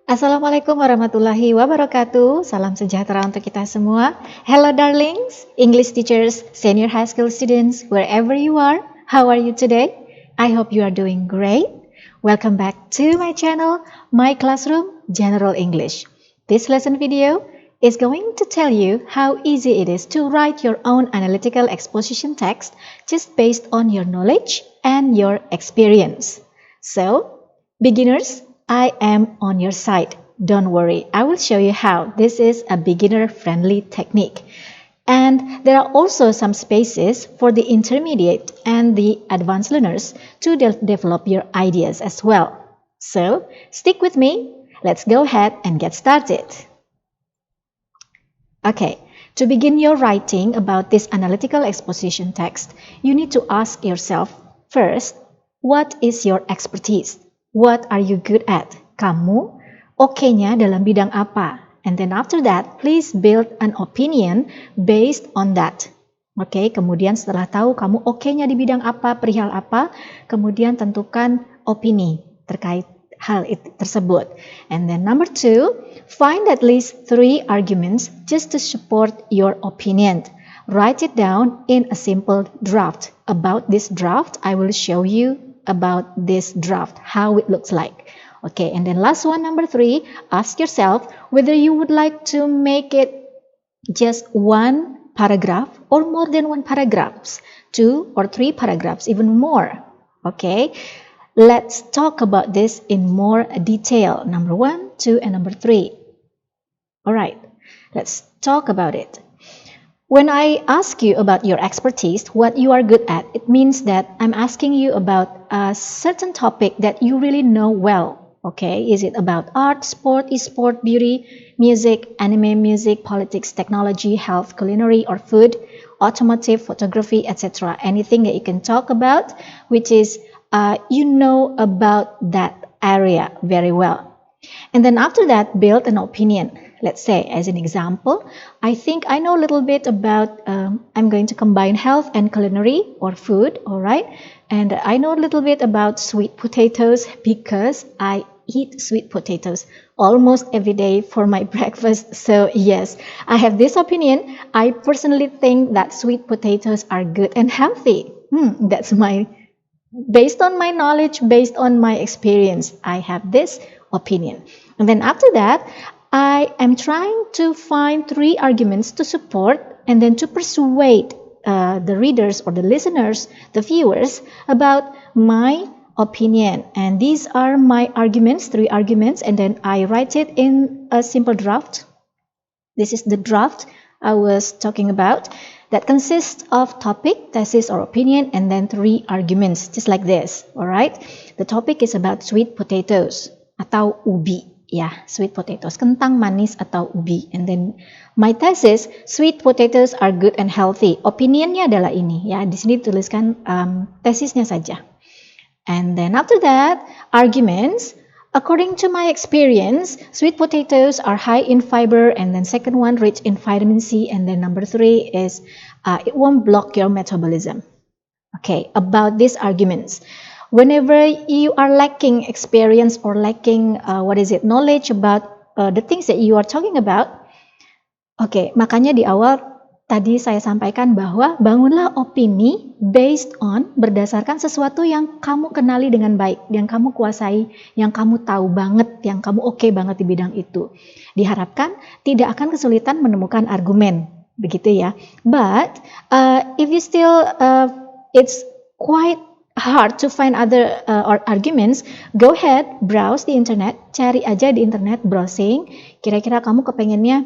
Assalamualaikum warahmatullahi wabarakatuh. Salam sejahtera untuk kita semua. Hello darlings, English teachers, senior high school students, wherever you are. How are you today? I hope you are doing great. Welcome back to my channel, My Classroom General English. This lesson video is going to tell you how easy it is to write your own analytical exposition text just based on your knowledge and your experience. So, beginners, I am on your side. Don't worry, I will show you how. This is a beginner-friendly technique. And there are also some spaces for the intermediate and the advanced learners to develop your ideas as well. So, stick with me. Let's go ahead and get started. Okay, to begin your writing about this analytical exposition text, you need to ask yourself first, what is your expertise? What are you good at? Kamu oke-nya dalam bidang apa? And then after that, please build an opinion based on that. Oke, kemudian setelah tahu kamu oke-nya di bidang apa, perihal apa, kemudian tentukan opini terkait hal tersebut. And then number 2, find at least 3 arguments just to support your opinion. Write it down in a simple draft. About this draft, I will show you about this draft, how it looks like. Okay, and then last one, number 3, ask yourself whether you would like to make it just 1 paragraph or more than 1 paragraphs, 2 or 3 paragraphs, even more. Okay, let's talk about this in more detail. Number 1, 2, and number 3. Alright, let's talk about it. When I ask you about your expertise, what you are good at, it means that I'm asking you about a certain topic that you really know well. Okay, is it about art, sport, e-sport, beauty, music, anime, music, politics, technology, health, culinary, or food, automotive, photography, etc. Anything that you can talk about, which is you know about that area very well. And then after that, build an opinion. Let's say, as an example, I think I know a little bit about, I'm going to combine health and culinary or food, alright? And I know a little bit about sweet potatoes because I eat sweet potatoes almost every day for my breakfast. So yes, I have this opinion. I personally think that sweet potatoes are good and healthy. That's based on my knowledge, based on my experience, I have this opinion. And then after that, I am trying to find 3 arguments to support and then to persuade the readers or the listeners, the viewers, about my opinion. And these are my arguments, 3 arguments, and then I write it in a simple draft. This is the draft I was talking about that consists of topic, thesis, or opinion, and then 3 arguments, just like this. Alright, the topic is about sweet potatoes atau ubi. Ya, sweet potatoes, kentang manis atau ubi. And then my thesis, sweet potatoes are good and healthy. Opinionnya adalah ini, ya. Di sini tuliskan tesisnya saja. And then after that, arguments. According to my experience, sweet potatoes are high in fiber, and then second one, rich in vitamin C, and then number 3 is it won't block your metabolism. Okay, about these arguments. Whenever you are lacking experience or lacking knowledge about the things that you are talking about, okay, makanya di awal tadi saya sampaikan bahwa bangunlah opini based on berdasarkan sesuatu yang kamu kenali dengan baik, yang kamu kuasai, yang kamu tahu banget, yang kamu oke banget di bidang itu. Diharapkan tidak akan kesulitan menemukan argumen, begitu ya. But if you still it's quite hard to find other arguments, go ahead, browse di internet, cari aja di internet, browsing, kira-kira kamu kepengennya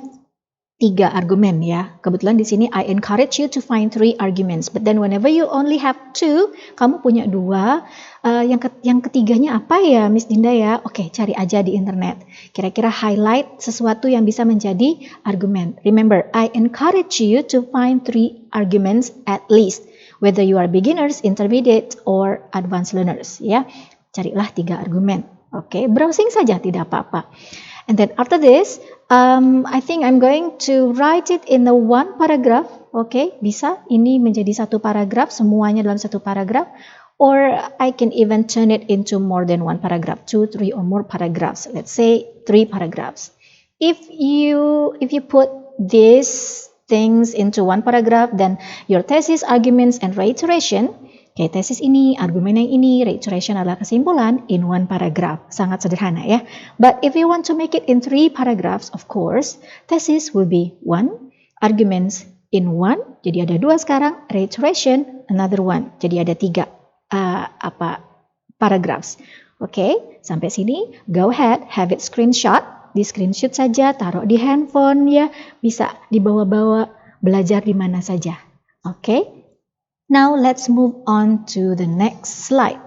3 argumen ya. Kebetulan di sini I encourage you to find 3 arguments, but then whenever you only have 2, kamu punya 2, yang ketiganya apa ya Miss Dinda ya? Oke, cari aja di internet. Kira-kira highlight sesuatu yang bisa menjadi argumen. Remember, I encourage you to find 3 arguments at least. Whether you are beginners, intermediate, or advanced learners, ya, carilah 3 argumen. Oke, browsing saja tidak apa-apa. And then after this, I think I'm going to write it in the 1 paragraph. Oke, bisa ini menjadi 1 paragraf, semuanya dalam 1 paragraf. Or I can even turn it into more than one paragraph, 2, 3 or more paragraphs. Let's say 3 paragraphs. If you put these things into one paragraph, then your thesis, arguments, and reiteration, okay, tesis ini, argumen yang ini, reiteration adalah kesimpulan in one paragraph. Sangat sederhana ya. But if you want to make it in 3 paragraphs, of course, thesis will be 1, arguments in 1, jadi ada 2 sekarang, reiteration another 1, jadi ada 3 paragraphs. Oke, sampai sini, go ahead, have it screenshot, di screenshot saja, taruh di handphone ya, bisa dibawa-bawa, belajar di mana saja. Oke, now let's move on to the next slide.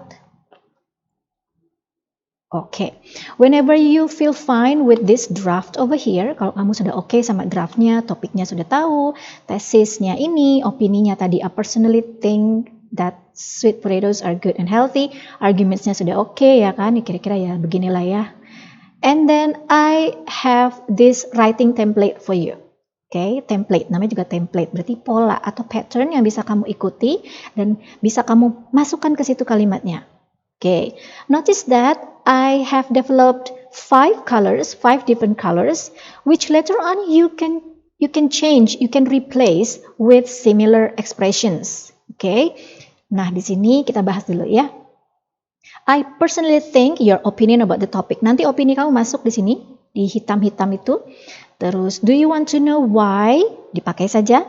Oke, whenever you feel fine with this draft over here, kalau kamu sudah oke sama draftnya, topiknya sudah tahu, tesisnya ini, opininya tadi, I personally think that sweet potatoes are good and healthy, argumentsnya sudah oke ya kan, kira-kira ya beginilah ya. And then I have this writing template for you. Oke, template, namanya juga template, berarti pola atau pattern yang bisa kamu ikuti dan bisa kamu masukkan ke situ kalimatnya. Oke, notice that I have developed 5 colors, 5 different colors, which later on you can change, you can replace with similar expressions. Oke, nah di sini kita bahas dulu ya. I personally think your opinion about the topic. Nanti opini kamu masuk di sini, di hitam-hitam itu. Terus, do you want to know why? Dipakai saja.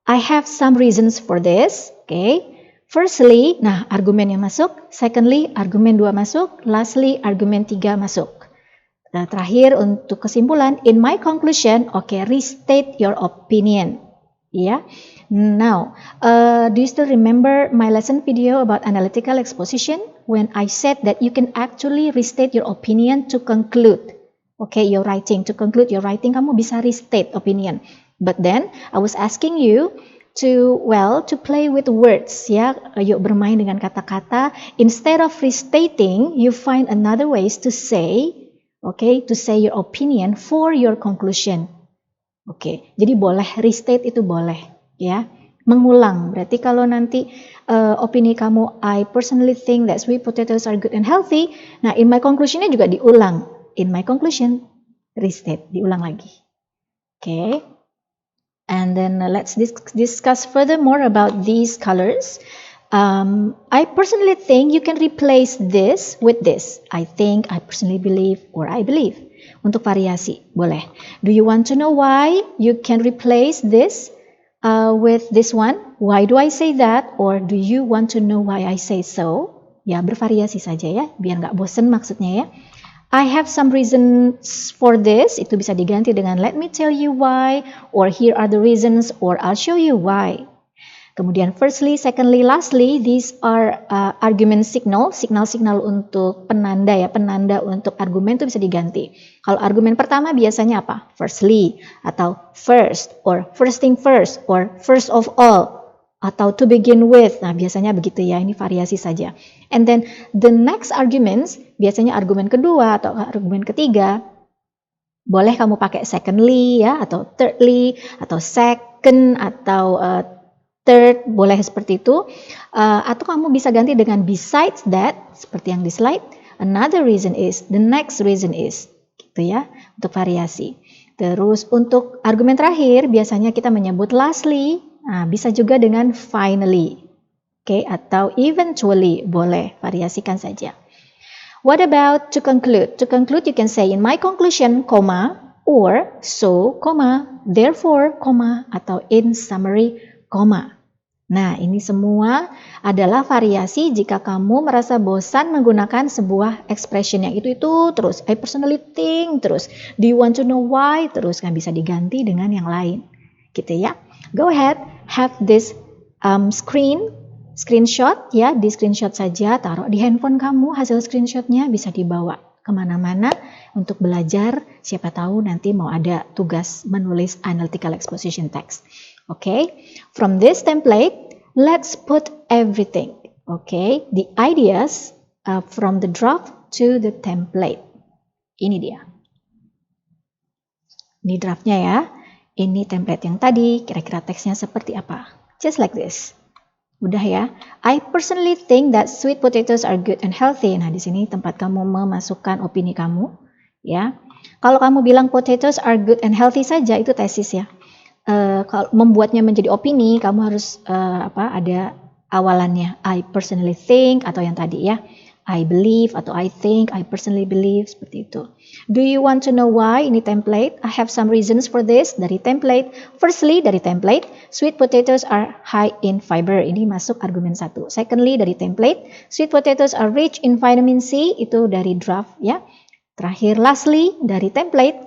I have some reasons for this. Oke. Firstly, nah argumen yang masuk. Secondly, argumen 2 masuk. Lastly, argumen 3 masuk. Nah, terakhir untuk kesimpulan, in my conclusion, restate your opinion. Yeah. Now, do you still remember my lesson video about analytical exposition? When I said that you can actually restate your opinion to conclude. Your writing. To conclude your writing, kamu bisa restate opinion. But then, I was asking you to play with words. Ya, yuk bermain dengan kata-kata. Instead of restating, you find another ways to say, to say your opinion for your conclusion. Jadi boleh restate itu boleh, ya. Mengulang. Berarti kalau nanti opini kamu, I personally think that sweet potatoes are good and healthy. Nah, in my conclusionnya juga diulang. In my conclusion, restate, diulang lagi. And then let's discuss furthermore about these colors. I personally think you can replace this with this. I think, I personally believe, or I believe. Untuk variasi, boleh. Do you want to know why you can replace this with this one? Why do I say that? Or do you want to know why I say so? Ya, bervariasi saja ya, biar nggak bosen maksudnya ya. I have some reasons for this. Itu bisa diganti dengan let me tell you why, or here are the reasons, or I'll show you why. Kemudian firstly, secondly, lastly, these are argument signal untuk penanda ya, penanda untuk argumen itu bisa diganti. Kalau argumen pertama biasanya apa? Firstly, atau first, or first thing first, or first of all, atau to begin with. Nah, biasanya begitu ya, ini variasi saja. And then the next arguments, biasanya argumen kedua atau argumen ketiga, boleh kamu pakai secondly ya, atau thirdly, atau second, atau third, boleh seperti itu. Atau kamu bisa ganti dengan besides that, seperti yang di slide. Another reason is, the next reason is, gitu ya, untuk variasi. Terus untuk argumen terakhir, biasanya kita menyebut lastly, nah, bisa juga dengan finally, atau eventually, boleh, variasikan saja. What about to conclude? To conclude, you can say in my conclusion, or so, therefore, atau in summary, Nah, ini semua adalah variasi jika kamu merasa bosan menggunakan sebuah expression yang itu terus. I personally think, terus. Do you want to know why? Terus kan bisa diganti dengan yang lain. Gitu ya. Go ahead, have this screenshot ya, di screenshot saja, taruh di handphone kamu, hasil screenshotnya bisa dibawa kemana-mana untuk belajar, siapa tahu nanti mau ada tugas menulis analytical exposition text. From this template, let's put everything, the ideas from the draft to the template. Ini dia. Ini draftnya ya. Ini template yang tadi, kira-kira teksnya seperti apa? Just like this. Udah ya. I personally think that sweet potatoes are good and healthy. Nah, di sini tempat kamu memasukkan opini kamu, ya. Kalau kamu bilang potatoes are good and healthy saja, itu tesis ya. Kalau membuatnya menjadi opini, kamu harus ada awalannya. I personally think atau yang tadi ya. I believe atau I think, I personally believe, seperti itu. Do you want to know why? Ini template. I have some reasons for this dari template. Firstly, dari template, sweet potatoes are high in fiber. Ini masuk argumen 1. Secondly, dari template, sweet potatoes are rich in vitamin C. Itu dari draft ya. Terakhir, lastly, dari template,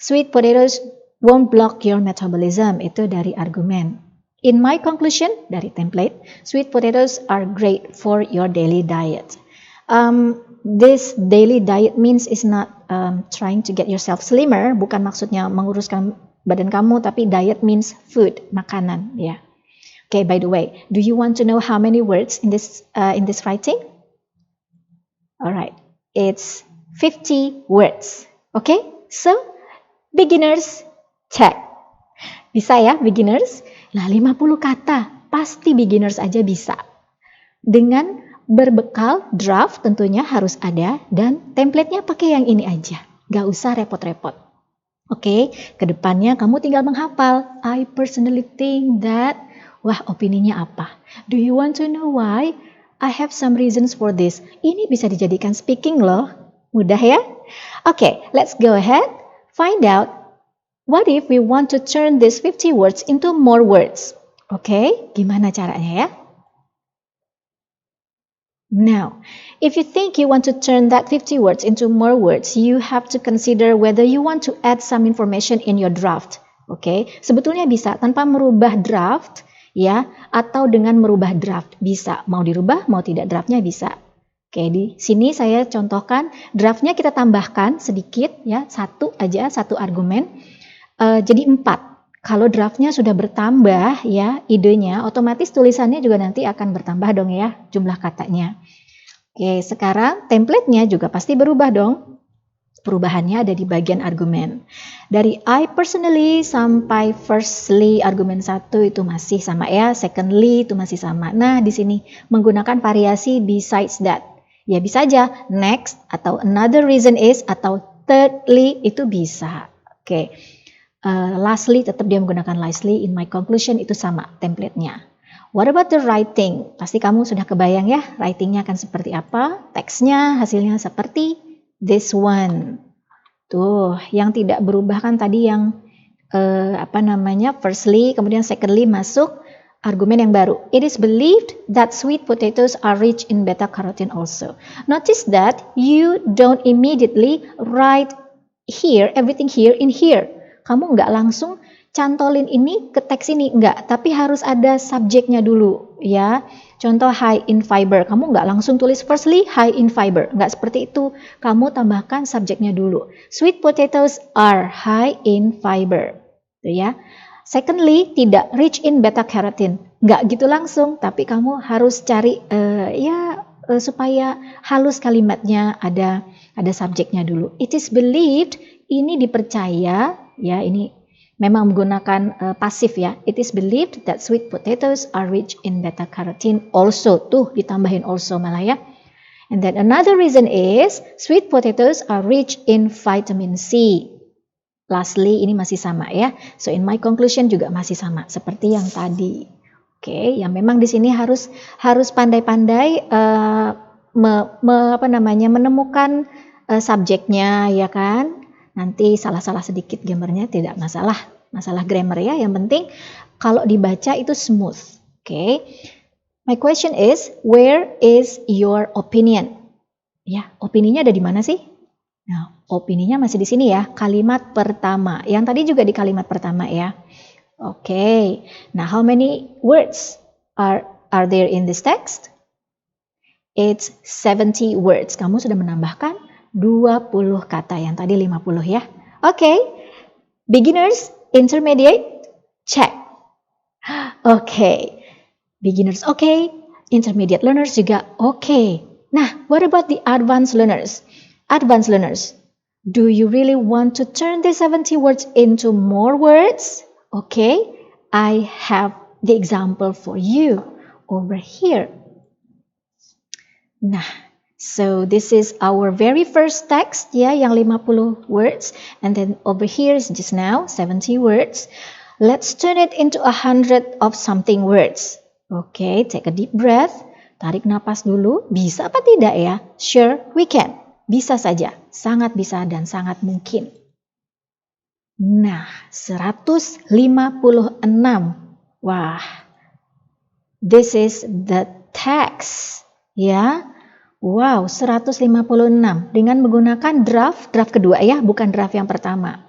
sweet potatoes won't block your metabolism. Itu dari argumen. In my conclusion, dari template, sweet potatoes are great for your daily diet. This daily diet means is not trying to get yourself slimmer, bukan maksudnya menguruskan badan kamu, tapi diet means food, makanan, ya. Okay, by the way, do you want to know how many words in this writing? Alright, it's 50 words. Okay, so beginners check. Bisa ya beginners? Nah, 50 kata, pasti beginners aja bisa. Dengan berbekal draft tentunya harus ada dan templatenya pakai yang ini aja. Gak usah repot-repot. Oke, kedepannya kamu tinggal menghafal. I personally think that. Wah, opininya apa? Do you want to know why? I have some reasons for this. Ini bisa dijadikan speaking loh. Mudah ya? Oke, let's go ahead. Find out what if we want to turn these 50 words into more words. Oke, gimana caranya ya? Now, if you think you want to turn that 50 words into more words, you have to consider whether you want to add some information in your draft. Oke, sebetulnya bisa tanpa merubah draft, ya, atau dengan merubah draft bisa. Mau dirubah, mau tidak draftnya bisa. Oke, di sini saya contohkan draftnya kita tambahkan sedikit, ya, satu argumen, jadi 4. Kalau draftnya sudah bertambah ya idenya, otomatis tulisannya juga nanti akan bertambah dong ya jumlah katanya. Oke, sekarang templatenya juga pasti berubah dong. Perubahannya ada di bagian argumen. Dari I personally sampai firstly argumen 1 itu masih sama ya, secondly itu masih sama. Nah, di sini menggunakan variasi besides that. Ya bisa aja next atau another reason is atau thirdly itu bisa. Oke. Lastly, tetap dia menggunakan lastly. In my conclusion itu sama templatenya. What about the writing? Pasti kamu sudah kebayang ya, writingnya akan seperti apa? Teksnya, hasilnya seperti this one. Tuh, yang tidak berubah kan tadi yang firstly, kemudian secondly masuk argumen yang baru. It is believed that sweet potatoes are rich in beta-carotene also. Notice that you don't immediately write here, everything here in here. Kamu nggak langsung cantolin ini ke teks ini, nggak. Tapi harus ada subjeknya dulu, ya. Contoh high in fiber, kamu nggak langsung tulis firstly high in fiber. Nggak seperti itu, kamu tambahkan subjeknya dulu. Sweet potatoes are high in fiber. Tuh ya. Secondly, tidak rich in beta-carotene. Nggak gitu langsung, tapi kamu harus cari, supaya halus kalimatnya, ada subjeknya dulu. It is believed, ini dipercaya, ya ini memang menggunakan pasif ya. It is believed that sweet potatoes are rich in beta-carotene also. Tuh ditambahin also malah ya. And then another reason is sweet potatoes are rich in vitamin C. Lastly, ini masih sama ya. So in my conclusion juga masih sama seperti yang tadi. Oke, yang memang di sini harus pandai-pandai menemukan subjeknya ya kan. Nanti salah-salah sedikit gambarnya tidak masalah grammar ya. Yang penting kalau dibaca itu smooth. Oke. My question is, where is your opinion? Ya, opininya ada di mana sih? Nah, opininya masih di sini ya, kalimat pertama. Yang tadi juga di kalimat pertama ya. Oke. Nah, how many words are there in this text? It's 70 words. Kamu sudah menambahkan 20 kata, yang tadi 50 ya. Oke. Beginners, intermediate, check. Oke. Beginners oke. Intermediate learners juga oke. Nah, what about the advanced learners? Advanced learners, do you really want to turn the 70 words into more words? Okay, I have the example for you. over here. Nah, so this is our very first text ya, yang 50 words, and then over here is just now 70 words. Let's turn it into 100 of something words. Okay, take a deep breath. Tarik napas dulu. Bisa apa tidak ya? Sure, we can. Bisa saja, sangat bisa dan sangat mungkin. Nah, 156. Wah, this is the text. Ya, wow, 156 dengan menggunakan draft kedua ya, bukan draft yang pertama.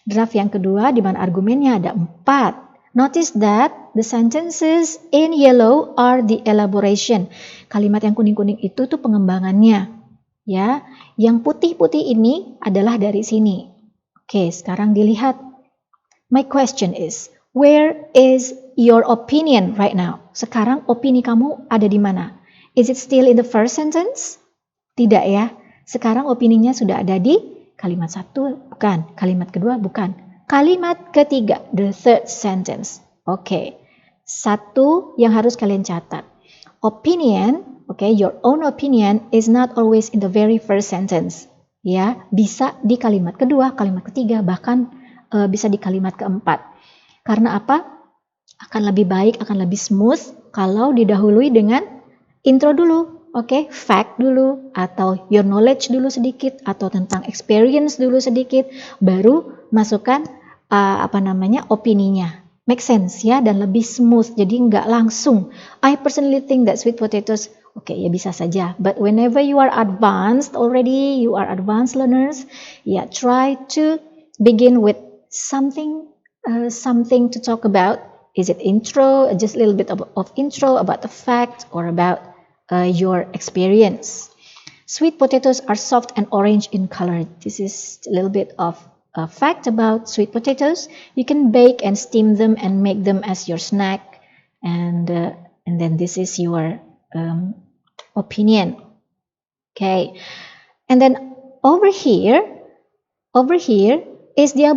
Draft yang kedua di mana argumennya ada 4. Notice that the sentences in yellow are the elaboration. Kalimat yang kuning-kuning itu tuh pengembangannya. Ya, yang putih-putih ini adalah dari sini. Oke, sekarang dilihat. My question is, where is your opinion right now? Sekarang opini kamu ada di mana? Is it still in the first sentence? Tidak ya. Sekarang opininya sudah ada di kalimat satu, bukan. Kalimat kedua, bukan. Kalimat ketiga, the third sentence. Oke. Satu yang harus kalian catat. Opinion, okay, your own opinion is not always in the very first sentence. Ya, bisa di kalimat kedua, kalimat ketiga, bahkan bisa di kalimat keempat. Karena apa? Akan lebih baik, akan lebih smooth kalau didahului dengan intro dulu. Oke, fact dulu, atau your knowledge dulu sedikit, atau tentang experience dulu sedikit, baru masukkan opininya. Make sense ya, dan lebih smooth, jadi nggak langsung. I personally think that sweet potatoes, oke, ya bisa saja. But whenever you are advanced already, you are advanced learners, ya try to begin with something to talk about. Is it intro, just a little bit of intro about the fact, or about your experience. Sweet potatoes are soft and orange in color. This is a little bit of a fact about sweet potatoes. You can bake and steam them and make them as your snack. And then this is your opinion. Okay. And then over here is the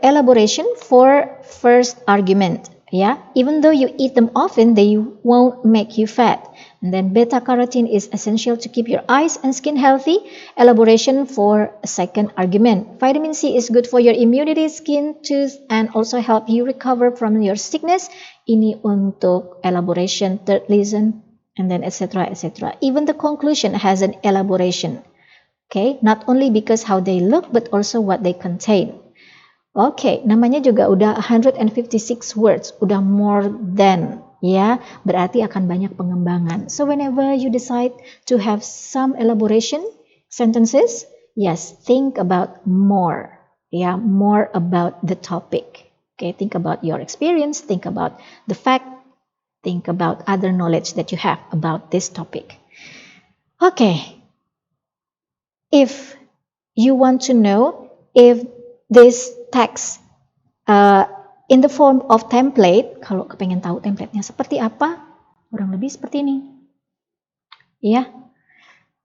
elaboration for first argument. Yeah, even though you eat them often, they won't make you fat. And then beta-carotene is essential to keep your eyes and skin healthy. Elaboration for a second argument. Vitamin C is good for your immunity, skin, tooth, and also help you recover from your sickness. Ini untuk elaboration, third reason, and then etc. etc. Even the conclusion has an elaboration. Okay, not only because how they look, but also what they contain. Oke, namanya juga udah 156 words, udah more than, ya, berarti akan banyak pengembangan. So whenever you decide to have some elaboration sentences, yes, think about more, ya, more about the topic. Okay, think about your experience, think about the fact, think about other knowledge that you have about this topic. Okay, if you want to know if this text in the form of template, kalau kepengen tahu template-nya seperti apa, kurang lebih seperti ini. Ya.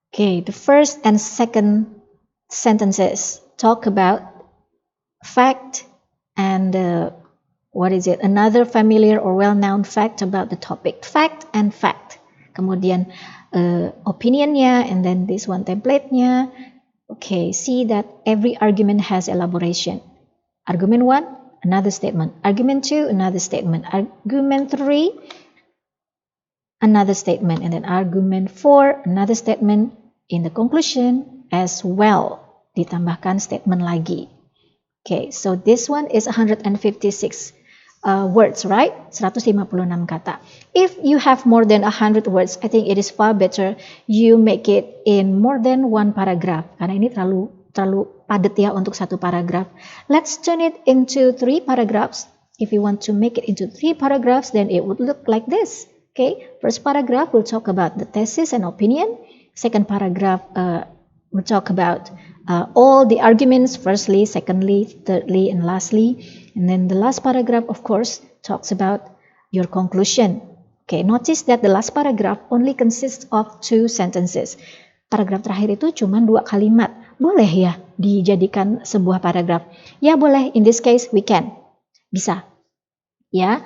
Okay, the first and second sentences talk about fact and another familiar or well-known fact about the topic. Fact and fact. Kemudian opinionnya, and then this one template-nya. Okay, see that every argument has elaboration. Argument 1, another statement. Argument 2, another statement. Argument 3, another statement. And then argument 4, another statement. In the conclusion as well. Ditambahkan statement lagi. Okay, so this one is 156 words, right? 156 kata. If you have more than 100 words, I think it is far better you make it in more than one paragraph. Karena ini terlalu padat ya untuk satu paragraph. Let's turn it into 3 paragraphs. If you want to make it into 3 paragraphs, then it would look like this. Okay, first paragraph will talk about the thesis and opinion. Second paragraph will talk about all the arguments, firstly, secondly, thirdly, and lastly. And then the last paragraph, of course, talks about your conclusion. Okay, notice that the last paragraph only consists of 2 sentences. Paragraf terakhir itu cuma 2 kalimat. Boleh ya dijadikan sebuah paragraf? Ya boleh, in this case we can. Bisa. Ya,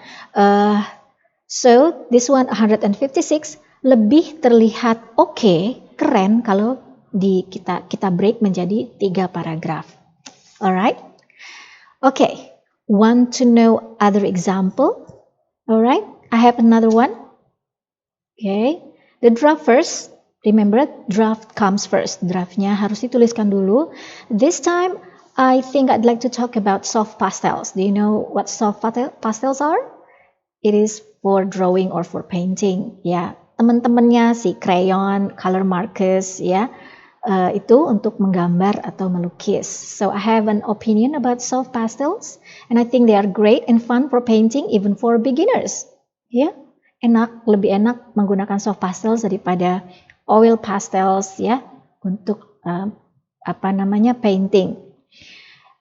So, this one 156 lebih terlihat keren kalau kita break menjadi 3 paragraf. Alright? Okay. Want to know other example? Alright, I have another one. Okay, the draft first. Remember, draft comes first. Draftnya harus dituliskan dulu. This time, I think I'd like to talk about soft pastels. Do you know what soft pastels are? It is for drawing or for painting. Ya, teman-temannya si crayon, color markers, ya, itu untuk menggambar atau melukis. So I have an opinion about soft pastels, and I think they are great and fun for painting, even for beginners. Ya, lebih enak menggunakan soft pastels daripada oil pastels, ya, untuk painting.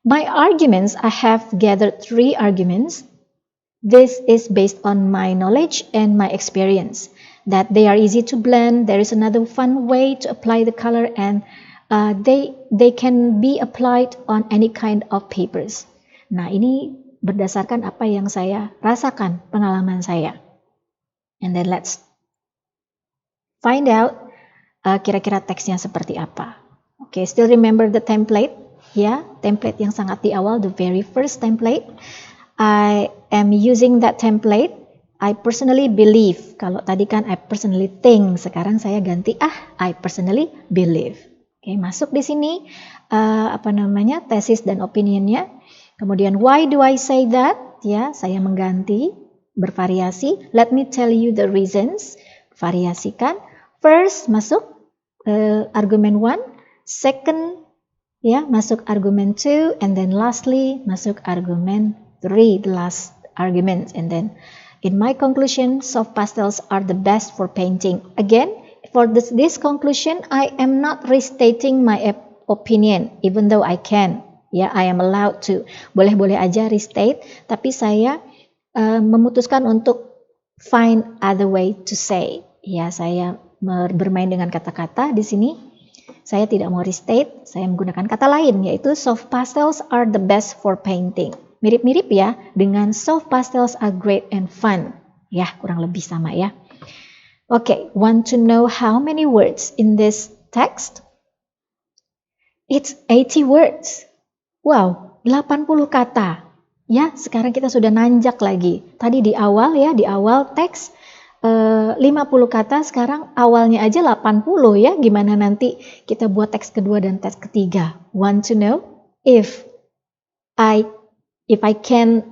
My arguments, I have gathered 3 arguments. This is based on my knowledge and my experience. That they are easy to blend, there is another fun way to apply the color, and they can be applied on any kind of papers. Nah, ini berdasarkan apa yang saya rasakan, pengalaman saya. And then let's find out kira-kira teksnya seperti apa. Okay, still remember the template? Ya, template yang sangat di awal, the very first template. I am using that template. I personally believe. Kalau tadi kan I personally think, sekarang saya ganti I personally believe. Oke, masuk di sini tesis dan opinionnya. Kemudian why do I say that? Ya, saya mengganti, bervariasi. Let me tell you the reasons. Variasikan. First masuk argument 1, second ya masuk argument 2, and then lastly masuk argument 3, the last argument. And then in my conclusion, soft pastels are the best for painting. Again, for this conclusion, I am not restating my opinion, even though I can. Ya, I am allowed to. Boleh-boleh aja restate, tapi saya memutuskan untuk find other way to say. Ya, saya bermain dengan kata-kata di sini. Saya tidak mau restate, saya menggunakan kata lain, yaitu soft pastels are the best for painting. Mirip-mirip ya, dengan soft pastels are great and fun. Ya, kurang lebih sama ya. Okay, want to know how many words in this text? It's 80 words. Wow, 80 kata. Ya, sekarang kita sudah nanjak lagi. Tadi di awal teks 50 kata, sekarang awalnya aja 80 ya. Gimana nanti kita buat teks kedua dan teks ketiga? Want to know if I can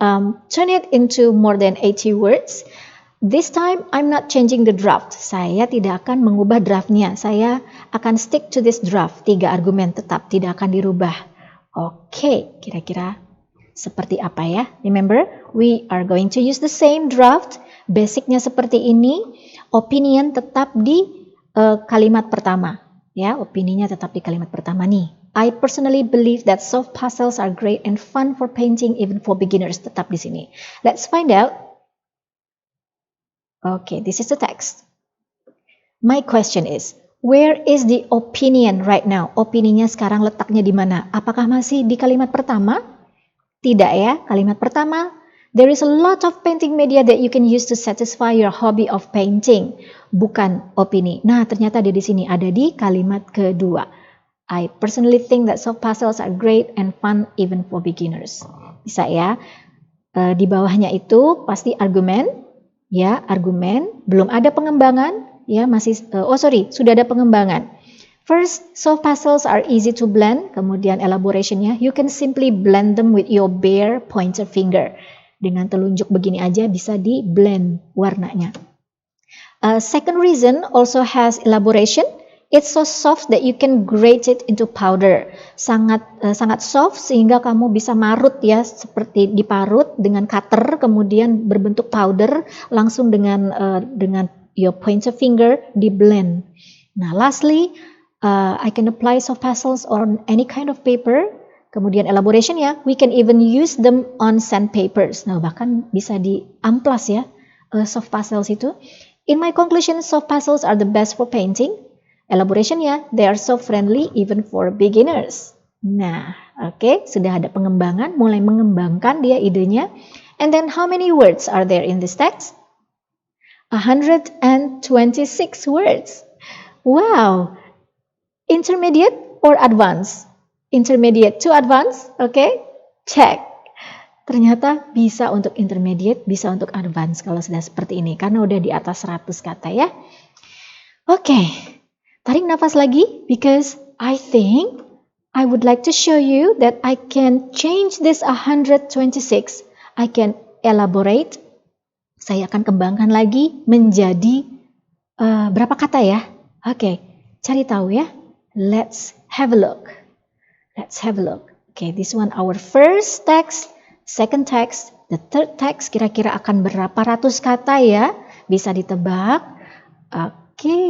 turn it into more than 80 words? This time I'm not changing the draft. Saya tidak akan mengubah draftnya. Saya akan stick to this draft. 3 argumen tetap, tidak akan dirubah. Oke, kira-kira seperti apa ya? Remember, we are going to use the same draft. Basicnya seperti ini. Opinion tetap di kalimat pertama. Ya, opininya tetap di kalimat pertama nih. I personally believe that soft pastels are great and fun for painting even for beginners. Tetap di sini. Let's find out. Okay, this is the text. My question is, where is the opinion right now? Opininya sekarang letaknya di mana? Apakah masih di kalimat pertama? Tidak ya, kalimat pertama. There is a lot of painting media that you can use to satisfy your hobby of painting. Bukan opini. Nah, ternyata ada di sini, ada di kalimat kedua. I personally think that soft pastels are great and fun even for beginners. Bisa ya. Di bawahnya itu pasti argumen. Ya, argumen. Belum ada pengembangan. Ya, sudah ada pengembangan. First, soft pastels are easy to blend. Kemudian elaborationnya, you can simply blend them with your bare pointer finger. Dengan telunjuk begini aja bisa di blend warnanya. Second reason also has elaboration. It's so soft that you can grate it into powder. Sangat soft sehingga kamu bisa marut ya, seperti diparut dengan cutter, kemudian berbentuk powder langsung dengan your pointer finger di blend. Nah, lastly, I can apply soft pastels on any kind of paper. Kemudian elaboration ya, we can even use them on sandpapers. Nah, bahkan bisa di amplas ya, soft pastels itu. In my conclusion, soft pastels are the best for painting. Elaboration ya, they are so friendly even for beginners. Nah, oke, sudah ada pengembangan, mulai mengembangkan dia idenya. And then how many words are there in this text? 126 words. Wow. Intermediate or advanced? Intermediate to advanced, okay? Check. Ternyata bisa untuk intermediate, bisa untuk advance kalau sudah seperti ini. Karena udah di atas 100 kata ya. Oke, tarik nafas lagi because I think I would like to show you that I can change this 126. I can elaborate. Saya akan kembangkan lagi menjadi berapa kata ya? Oke, cari tahu ya. Let's have a look. Let's have a look. Okay, this one our first text, second text, the third text kira-kira akan berapa ratus kata ya? Bisa ditebak. Oke.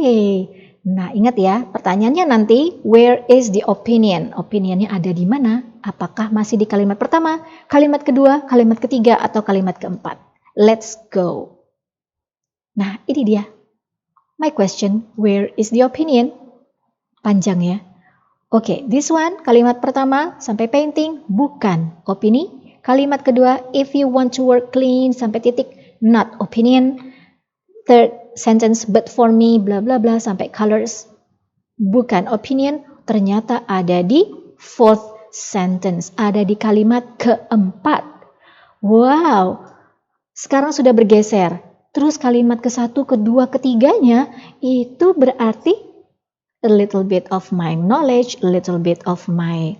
Nah, ingat ya, pertanyaannya nanti where is the opinion? Opinionnya ada di mana? Apakah masih di kalimat pertama, kalimat kedua, kalimat ketiga, atau kalimat keempat? Let's go. Nah, ini dia. My question, where is the opinion? Panjang ya. Oke, this one, kalimat pertama sampai painting, bukan opini. Kalimat kedua, if you want to work clean, sampai titik, not opinion. Third sentence, but for me, bla bla bla, sampai colors, bukan opinion. Ternyata ada di fourth sentence, ada di kalimat keempat. Wow, sekarang sudah bergeser. Terus kalimat ke-1, kedua, ketiganya, itu berarti a little bit of my knowledge, a little bit of my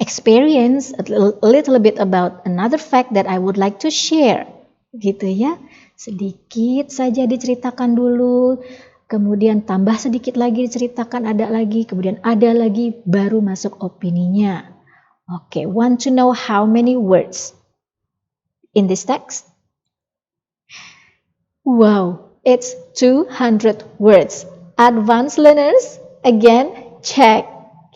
experience, a little bit about another fact that I would like to share. Gitu ya. Sedikit saja diceritakan dulu, kemudian tambah sedikit lagi diceritakan, ada lagi, kemudian ada lagi, baru masuk opininya. Oke, want to know how many words in this text? Wow, it's 200 words. Advanced learners, again, check.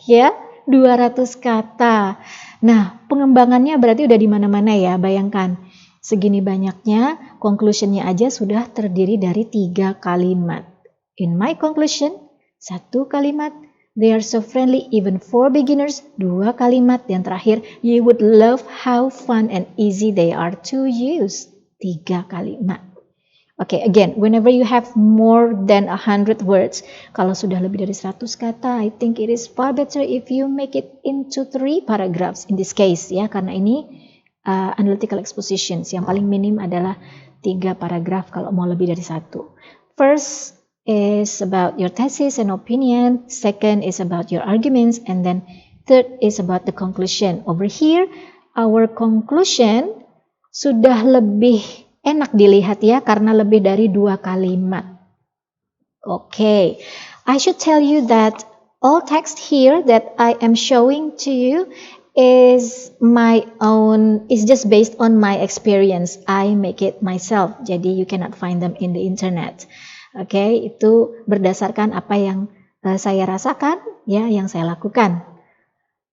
Ya, 200 kata. Nah, pengembangannya berarti udah di mana-mana ya, bayangkan. Segini banyaknya, conclusionnya aja sudah terdiri dari 3 kalimat. In my conclusion, 1 kalimat, they are so friendly even for beginners, 2 kalimat, dan terakhir, you would love how fun and easy they are to use, 3 kalimat. Oke, again, whenever you have more than 100 words, kalau sudah lebih dari 100 kata, I think it is far better if you make it into 3 paragraphs in this case, ya, karena ini analytical expositions, yang paling minim adalah 3 paragraf kalau mau lebih dari 1. First is about your thesis and opinion, second is about your arguments, and then third is about the conclusion. Over here, our conclusion sudah lebih enak dilihat ya, karena lebih dari 2 kalimat. Okay, I should tell you that all text here that I am showing to you is just based on my experience. I make it myself, jadi you cannot find them in the internet. Okay, itu berdasarkan apa yang saya rasakan, ya, yang saya lakukan.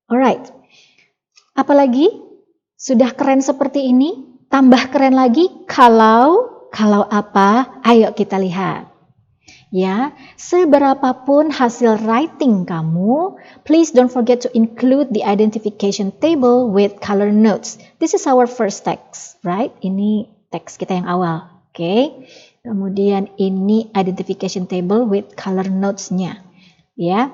Alright, apalagi sudah keren seperti ini, tambah keren lagi kalau apa? Ayo kita lihat. Ya, seberapapun hasil writing kamu, please don't forget to include the identification table with color notes. This is our first text, right? Ini teks kita yang awal, okay? Kemudian ini identification table with color notes-nya, ya.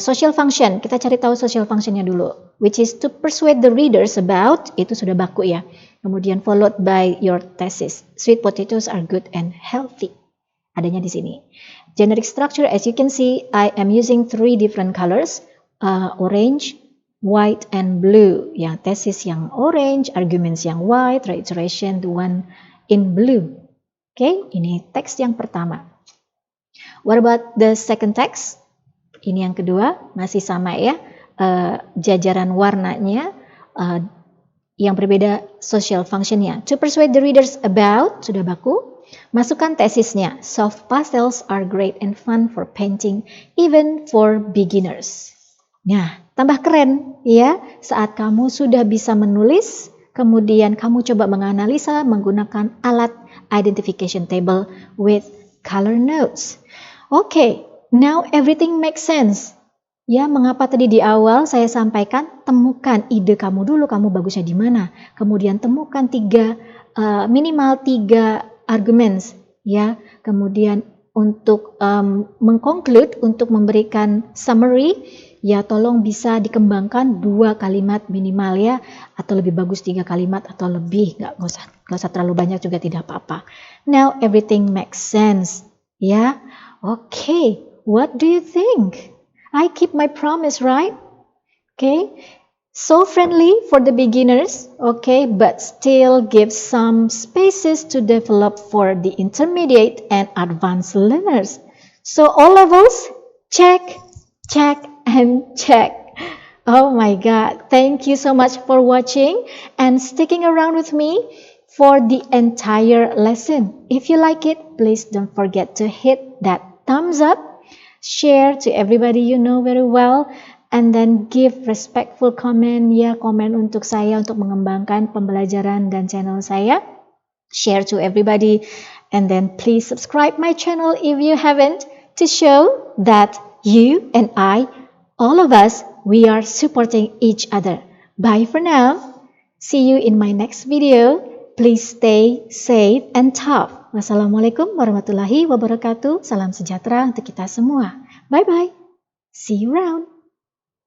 Social function, kita cari tahu social function-nya dulu, which is to persuade the readers about, itu sudah baku ya. Kemudian followed by your thesis. Sweet potatoes are good and healthy. Adanya di sini. Generic structure, as you can see, I am using 3 different colors, orange, white, and blue. Yang thesis yang orange, arguments yang white, reiteration the one in blue. Okay, ini teks yang pertama. What about the second text? Ini yang kedua, masih sama ya, jajaran warnanya, yang berbeda social functionnya. To persuade the readers about, sudah baku. Masukkan tesisnya. Soft pastels are great and fun for painting, even for beginners. Nah, tambah keren ya, saat kamu sudah bisa menulis, kemudian kamu coba menganalisa menggunakan alat identification table with color notes. Okay, now everything makes sense. Ya, mengapa tadi di awal saya sampaikan, temukan ide kamu dulu, kamu bagusnya di mana. Kemudian temukan minimal 3 arguments, ya. Kemudian untuk mengkonklude, untuk memberikan summary, ya tolong bisa dikembangkan 2 kalimat minimal ya, atau lebih bagus 3 kalimat atau lebih, nggak usah terlalu banyak juga tidak apa-apa. Now everything makes sense, ya. Okay, what do you think? I keep my promise, right? Okay, so friendly for the beginners, okay, but still give some spaces to develop for the intermediate and advanced learners. So all levels, check, check, and check. Oh my God, thank you so much for watching and sticking around with me for the entire lesson. If you like it, please don't forget to hit that thumbs up, share to everybody you know very well, and then give respectful comment, ya komen untuk saya untuk mengembangkan pembelajaran dan channel saya. Share to everybody, and then please subscribe my channel if you haven't, to show that you and I, all of us, we are supporting each other. Bye for now. See you in my next video. Please stay safe and tough. Wassalamualaikum warahmatullahi wabarakatuh. Salam sejahtera untuk kita semua. Bye-bye. See you around.